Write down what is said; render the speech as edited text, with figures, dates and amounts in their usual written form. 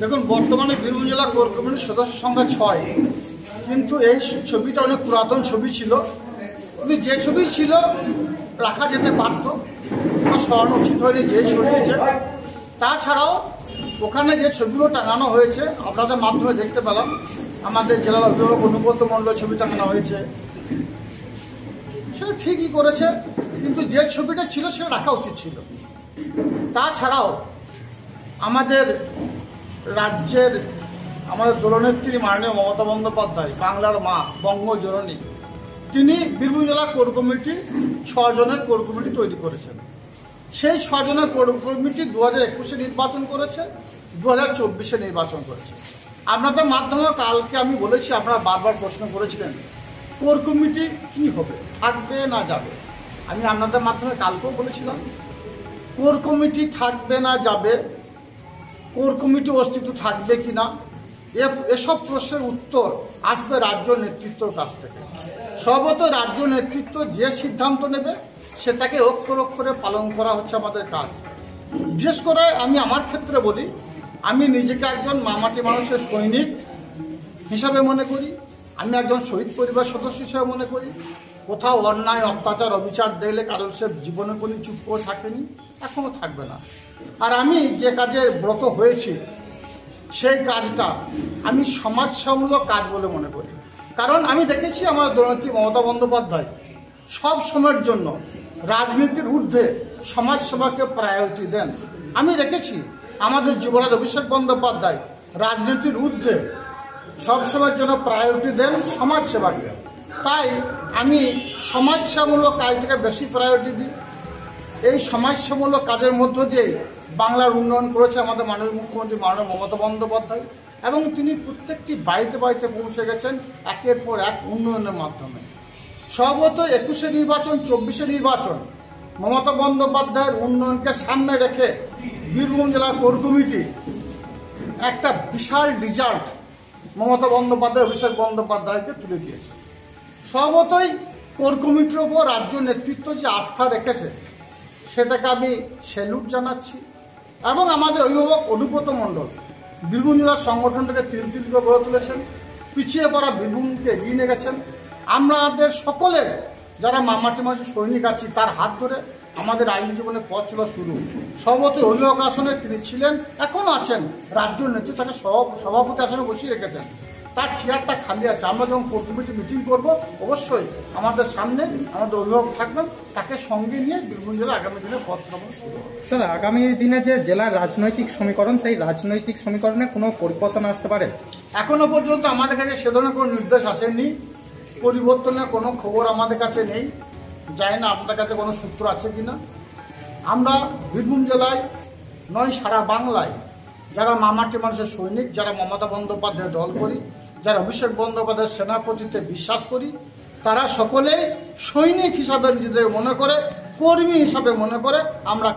দেখুন, বর্তমানে বীরভূম জেলা কোর কমিটির সদস্য সংখ্যা 6, কিন্তু এই ছবিটা অনেক পুরাতন ছবি ছিল। কিন্তু যে ছবি ছিল রাখা যেতে পারত, কোনো সরানো উচিত হয়নি যে সরিয়েছে। তাছাড়াও ওখানে যে ছবিগুলো টাঙানো হয়েছে আপনাদের মাধ্যমে দেখতে পেলাম, আমাদের জেলার অভিভাবক অনুব্রত মণ্ডলের ছবি টাঙানো হয়েছে, সেটা ঠিকই করেছে, কিন্তু যে ছবিটা ছিল সেটা রাখা উচিত ছিল। তাছাড়াও আমাদের রাজ্যের আমাদের দলনেত্রী মাননীয় মমতা বন্দ্যোপাধ্যায়, বাংলার মা, বঙ্গজননী, তিনি বীরভূম জেলা কোর কমিটি 6 জনের কোর কমিটি তৈরি করেছেন। সেই 6 জনের কোর কমিটি 2021-এ নির্বাচন করেছে, 2024-এ নির্বাচন করেছে। আপনাদের মাধ্যমে কালকে আমি বলেছি, আপনারা বারবার প্রশ্ন করেছিলেন কোর কমিটি কি হবে, থাকবে না যাবে। আমি আপনাদের মাধ্যমে কালকেও বলেছিলাম কোর কমিটি থাকবে না যাবে, কোর কমিটি অস্তিত্ব থাকবে কি না, এসব প্রশ্নের উত্তর আসবে রাজ্য নেতৃত্বর কাছ থেকে। সর্বত রাজ্য নেতৃত্ব যে সিদ্ধান্ত নেবে সেটাকে অক্ষর অক্ষরে পালন করা হচ্ছে আমাদের কাজ। বিশেষ করে আমি আমার ক্ষেত্রে বলি, আমি নিজেকে একজন মামাটি মানুষের সৈনিক হিসাবে মনে করি, আমি একজন শহীদ পরিবার সদস্য হিসাবে মনে করি। কোথাও অন্যায়, অত্যাচার, অবিচার দেখলে কারোর সে জীবনে কোনো চুপ করে থাকেনি, এখনও থাকবে না। আর আমি যে কাজে ব্রত হয়েছি সেই কাজটা আমি সমাজসেবামূলক কাজ বলে মনে করি। কারণ আমি দেখেছি আমার দলনেত্রী মমতা বন্দ্যোপাধ্যায় সব সময়ের জন্য রাজনীতির ঊর্ধ্বে সমাজসেবাকে প্রায়োরিটি দেন। আমি দেখেছি আমাদের যুবরাজ অভিষেক বন্দ্যোপাধ্যায় রাজনীতির ঊর্ধ্বে সবসময়ের জন্য প্রায়োরিটি দেন সমাজসেবাকে। তাই আমি সমাজসেবামূলক কাজটাকে বেশি প্রায়োরিটি দিই। এই সমাজসেবামূলক কাজের মধ্য দিয়ে বাংলার উন্নয়ন করেছে আমাদের মাননীয় মুখ্যমন্ত্রী মাননীয় মমতা বন্দ্যোপাধ্যায়, এবং তিনি প্রত্যেকটি বাড়িতে বাড়িতে পৌঁছে গেছেন একের পর এক উন্নয়নের মাধ্যমে। সর্বত 21-এ নির্বাচন, 24-এ নির্বাচন, মমতা বন্দ্যোপাধ্যায়ের উন্নয়নকে সামনে রেখে বীরভূম জেলা কোর কমিটি একটা বিশাল রেজাল্ট মমতা বন্দ্যোপাধ্যায়, অভিষেক বন্দ্যোপাধ্যায়কে তুলে দিয়েছে। সর্বতই কোর কমিটির ওপর রাজ্য নেতৃত্ব যে আস্থা রেখেছে সেটাকে আমি স্যালুট জানাচ্ছি। এবং আমাদের অভিভাবক অনুব্রত মণ্ডল বীরভূম জেলার সংগঠনটাকে তিল তিল করে গড়ে তুলেছেন, পিছিয়ে পড়া বীরভূমকে এগিয়ে নিয়ে গেছেন। আমাদের সকলের যারা মামাটি মানুষের সৈনিক আছি তার হাত ধরে আমাদের আইনি জীবনের পথ চলা শুরু। সর্বোচ্চ অভিভাবক আসনে তিনি ছিলেন, এখনও আছেন। রাজ্য নেতৃত্ব তাকে সভাপতি আসনে বসিয়ে রেখেছেন, তার চেয়ারটা খালি আছে। আমরা যখন কোর কমিটি মিটিং করবো অবশ্যই আমাদের সামনে আমাদের অভিভাবক থাকবেন, তাকে সঙ্গে নিয়ে বীরভূম জেলা আগামী দিনে পথ চলা শুরু হবে। দাদা, আগামী দিনে যে জেলার রাজনৈতিক সমীকরণ, সেই রাজনৈতিক সমীকরণে কোনো পরিবর্তন আসতে পারে? এখনো পর্যন্ত আমাদের কাছে সে ধরনের কোনো নির্দেশ আসেনি, পরিবর্তনের কোনো খবর আমাদের কাছে নেই। জানি না আপনাদের কাছে কোনো সূত্র আছে কিনা। আমরা বীরভূম জেলায় নয়, সারা বাংলায় যারা মামাটি মানুষের সৈনিক, যারা মমতা বন্দ্যোপাধ্যায়ের দল করি, যারা অভিষেক বন্দ্যোপাধ্যায়ের সেনাপতিতে বিশ্বাস করি, তারা সকলেই সৈনিক হিসাবে নিজেদের মনে করে, কর্মী হিসাবে মনে করে আমরা